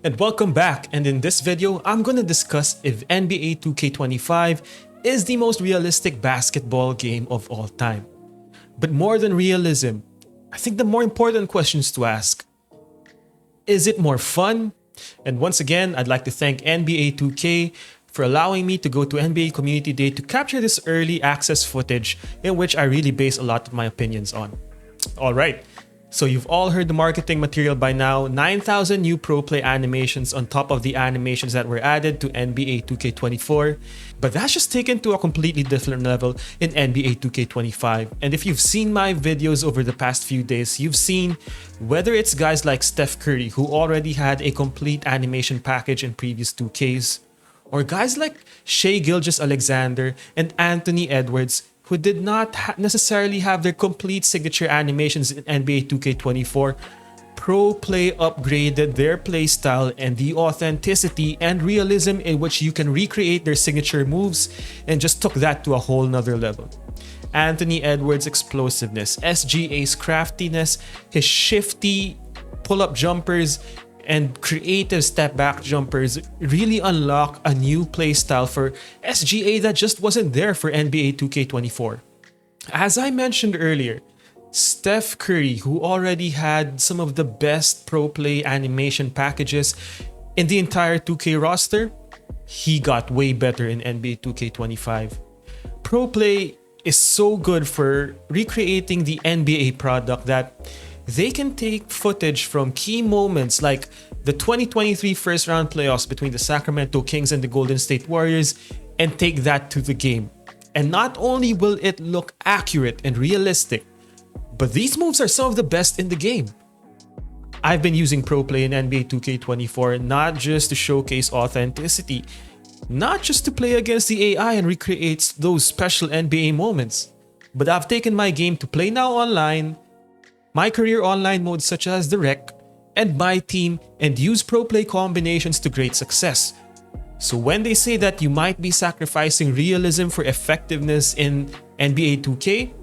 and welcome back, and in this video I'm gonna discuss if NBA 2K25 is the most realistic basketball game of all time. But more than realism, I think the more important questions to ask: is it more fun? And once again, I'd like to thank NBA 2K for allowing me to go to NBA Community Day to capture this early access footage in which I really base a lot of my opinions on. Alright, so you've all heard the marketing material by now. 9,000 new Proplay animations on top of the animations that were added to NBA 2K24. But that's just taken to a completely different level in NBA 2K25. And if you've seen my videos over the past few days, you've seen whether it's guys like Steph Curry, who already had a complete animation package in previous 2Ks, or guys like Shai Gilgeous-Alexander and Anthony Edwards, who did not necessarily have their complete signature animations in NBA 2K24, Proplay upgraded their playstyle and the authenticity and realism in which you can recreate their signature moves and just took that to a whole nother level. Anthony Edwards' explosiveness, SGA's craftiness, his shifty pull-up jumpers, and creative step-back jumpers really unlock a new playstyle for SGA that just wasn't there for NBA 2K24. As I mentioned earlier, Steph Curry, who already had some of the best Proplay animation packages in the entire 2K roster, he got way better in NBA 2K25. Proplay is so good for recreating the NBA product that they can take footage from key moments like the 2023 first round playoffs between the Sacramento Kings and the Golden State Warriors and take that to the game. And not only will it look accurate and realistic, but these moves are some of the best in the game. I've been using Proplay in NBA 2K24 not just to showcase authenticity, not just to play against the AI and recreate those special NBA moments, but I've taken my game to play now online, my career online modes such as the Rec, and my team, and use Proplay combinations to great success. So when they say that you might be sacrificing realism for effectiveness in NBA 2K,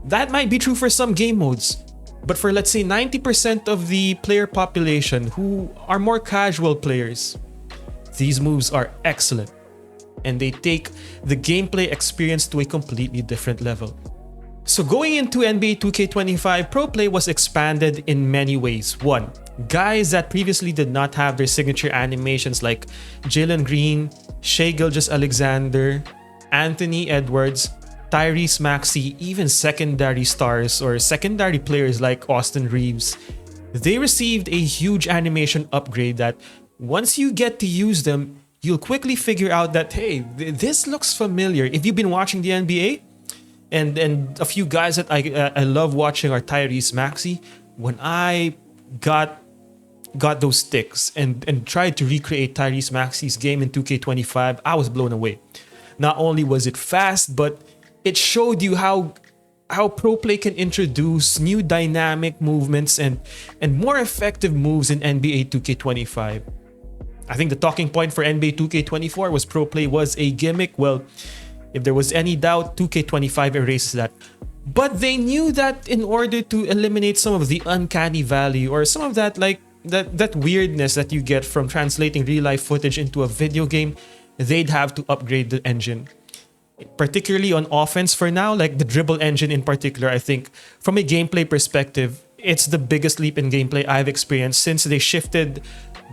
that might be true for some game modes. But for, let's say, 90% of the player population who are more casual players, these moves are excellent, and they take the gameplay experience to a completely different level. So going into NBA 2K25, Proplay was expanded in many ways. One, guys that previously did not have their signature animations like Jalen Green, Shai Gilgeous-Alexander, Anthony Edwards, Tyrese Maxey, even secondary stars or secondary players like Austin Reeves, they received a huge animation upgrade that once you get to use them, you'll quickly figure out that, hey, this looks familiar. If you've been watching the NBA, and a few guys that I love watching are Tyrese Maxey. When I got those sticks and tried to recreate Tyrese Maxey's game in 2K25, I was blown away. Not only was it fast, but it showed you how Proplay can introduce new dynamic movements and more effective moves in NBA 2K25. I think the talking point for NBA 2K24 was Proplay was a gimmick. Well, if there was any doubt, 2K25 erases that. But they knew that in order to eliminate some of the uncanny valley or some of that that weirdness that you get from translating real-life footage into a video game, they'd have to upgrade the engine. Particularly on offense for now, like the Dribble Engine in particular, I think from a gameplay perspective, it's the biggest leap in gameplay I've experienced since they shifted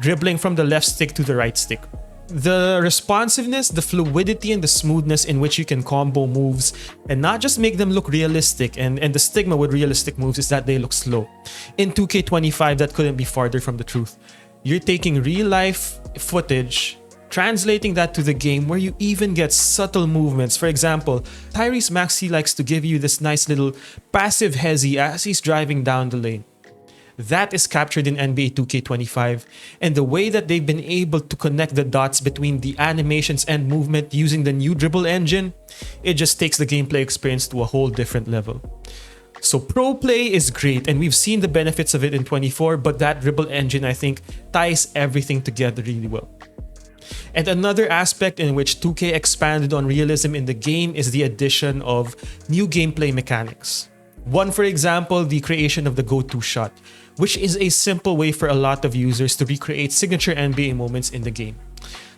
dribbling from the left stick to the right stick. The responsiveness, the fluidity, and the smoothness in which you can combo moves and not just make them look realistic, and the stigma with realistic moves is that they look slow. In 2K25, that couldn't be farther from the truth. You're taking real life footage, translating that to the game where you even get subtle movements. For example, Tyrese Maxey likes to give you this nice little passive hezzy as he's driving down the lane. That is captured in NBA 2K25, and the way that they've been able to connect the dots between the animations and movement using the new Dribble Engine, it just takes the gameplay experience to a whole different level. So Proplay is great, and we've seen the benefits of it in 24, but that Dribble Engine, I think, ties everything together really well. And another aspect in which 2K expanded on realism in the game is the addition of new gameplay mechanics. One, for example, the creation of the go-to shot, which is a simple way for a lot of users to recreate signature NBA moments in the game.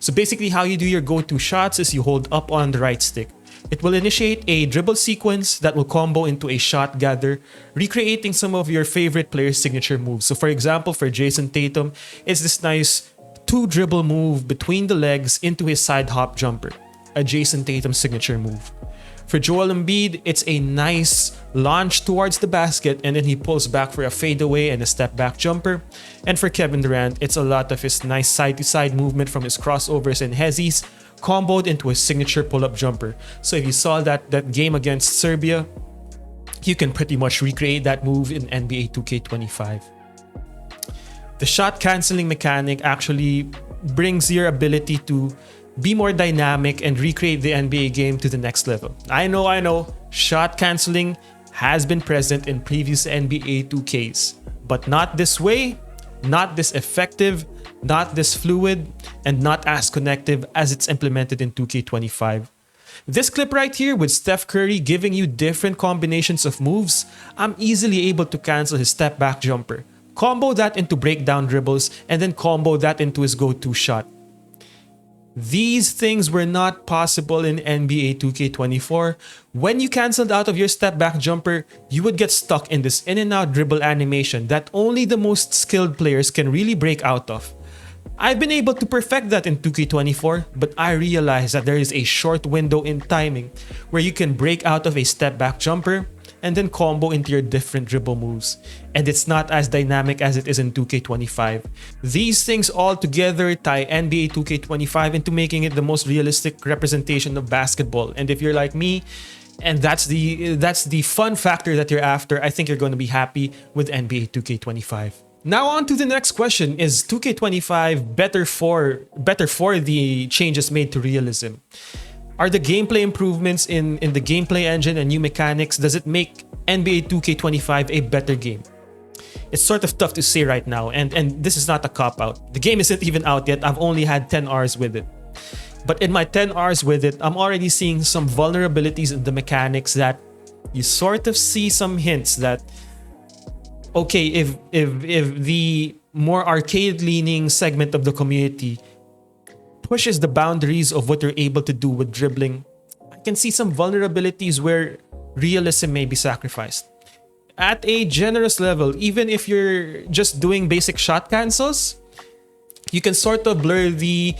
So basically how you do your go-to shots is you hold up on the right stick. It will initiate a dribble sequence that will combo into a shot gather, recreating some of your favorite players' signature moves. So for example, for Jason Tatum, it's this nice 2-dribble move between the legs into his side hop jumper, a Jason Tatum signature move. For Joel Embiid, it's a nice launch towards the basket and then he pulls back for a fadeaway and a step back jumper. And for Kevin Durant, it's a lot of his nice side-to-side movement from his crossovers and hezzies comboed into a signature pull-up jumper. So if you saw that game against Serbia, you can pretty much recreate that move in NBA 2K25. The shot canceling mechanic actually brings your ability to be more dynamic and recreate the NBA game to the next level. I know, shot canceling has been present in previous NBA 2Ks, but not this way, not this effective, not this fluid, and not as connective as it's implemented in 2K25. This clip right here with Steph Curry giving you different combinations of moves, I'm easily able to cancel his step back jumper, combo that into breakdown dribbles, and then combo that into his go-to shot. These things were not possible in NBA 2K24. When you canceled out of your step back jumper, you would get stuck in this in and out dribble animation that only the most skilled players can really break out of. I've been able to perfect that in 2K24, but I realized that there is a short window in timing where you can break out of a step back jumper and then combo into your different dribble moves. And it's not as dynamic as it is in 2K25. These things all together tie NBA 2K25 into making it the most realistic representation of basketball. And if you're like me, and that's the fun factor that you're after, I think you're going to be happy with NBA 2K25. Now on to the next question. Is 2K25 better for the changes made to realism? Are the gameplay improvements in the gameplay engine and new mechanics, does it make NBA 2K25 a better game? It's sort of tough to say right now, and this is not a cop-out. The game isn't even out yet. I've only had 10 hours with it. But in my 10 hours with it, I'm already seeing some vulnerabilities in the mechanics that you sort of see some hints that, okay, if the more arcade-leaning segment of the community pushes the boundaries of what you're able to do with dribbling, I can see some vulnerabilities where realism may be sacrificed. At a generous level, even if you're just doing basic shot cancels, you can sort of blur the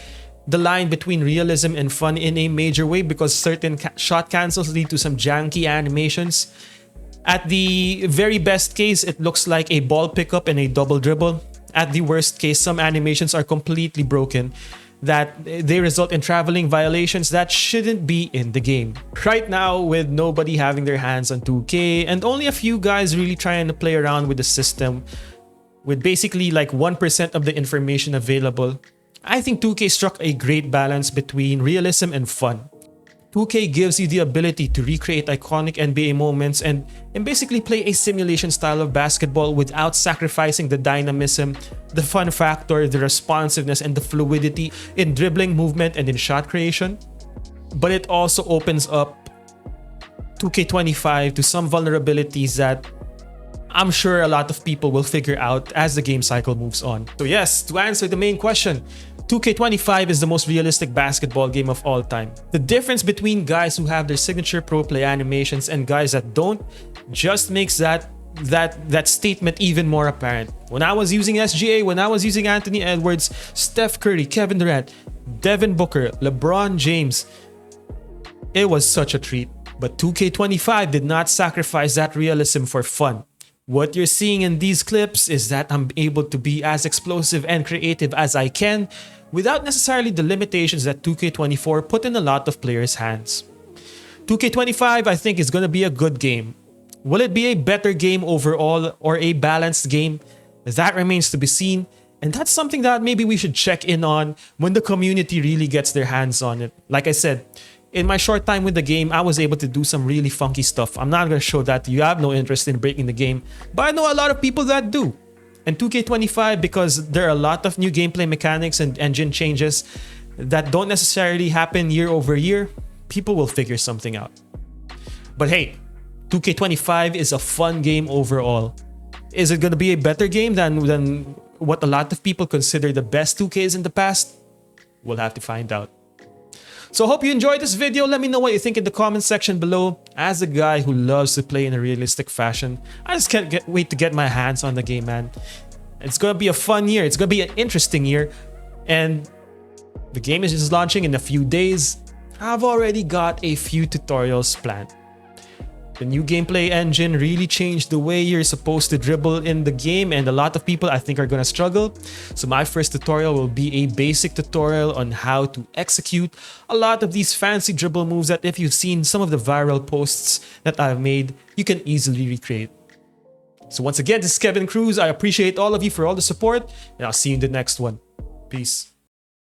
line between realism and fun in a major way because certain shot cancels lead to some janky animations. At the very best case, it looks like a ball pickup and a double dribble. At the worst case, some animations are completely broken, that they result in traveling violations that shouldn't be in the game. Right now, with nobody having their hands on 2K and only a few guys really trying to play around with the system, with basically like 1% of the information available, I think 2K struck a great balance between realism and fun. 2K gives you the ability to recreate iconic NBA moments and basically play a simulation style of basketball without sacrificing the dynamism, the fun factor, the responsiveness, and the fluidity in dribbling, movement, and in shot creation. But it also opens up 2K25 to some vulnerabilities that I'm sure a lot of people will figure out as the game cycle moves on. So yes, to answer the main question, 2K25 is the most realistic basketball game of all time. The difference between guys who have their signature pro play animations and guys that don't just makes that statement even more apparent. When I was using SGA, when I was using Anthony Edwards, Steph Curry, Kevin Durant, Devin Booker, LeBron James, it was such a treat. But 2K25 did not sacrifice that realism for fun. What you're seeing in these clips is that I'm able to be as explosive and creative as I can without necessarily the limitations that 2K24 put in a lot of players' hands. 2K25, I think, is going to be a good game. Will it be a better game overall or a balanced game? That remains to be seen, and that's something that maybe we should check in on when the community really gets their hands on it. Like I said, in my short time with the game, I was able to do some really funky stuff. I'm not going to show that to you. I have no interest in breaking the game, but I know a lot of people that do. And 2K25, because there are a lot of new gameplay mechanics and engine changes that don't necessarily happen year over year, people will figure something out. But hey, 2K25 is a fun game overall. Is it going to be a better game than what a lot of people consider the best 2Ks in the past? We'll have to find out. So I hope you enjoyed this video. Let me know what you think in the comment section below. As a guy who loves to play in a realistic fashion, I just can't wait to get my hands on the game, man. It's going to be a fun year. It's going to be an interesting year. And the game is just launching in a few days. I've already got a few tutorials planned. The new gameplay engine really changed the way you're supposed to dribble in the game, and a lot of people I think are gonna struggle. So my first tutorial will be a basic tutorial on how to execute a lot of these fancy dribble moves that if you've seen some of the viral posts that I've made, you can easily recreate. So once again, this is Cruz. I appreciate all of you for all the support, and I'll see you in the next one. Peace.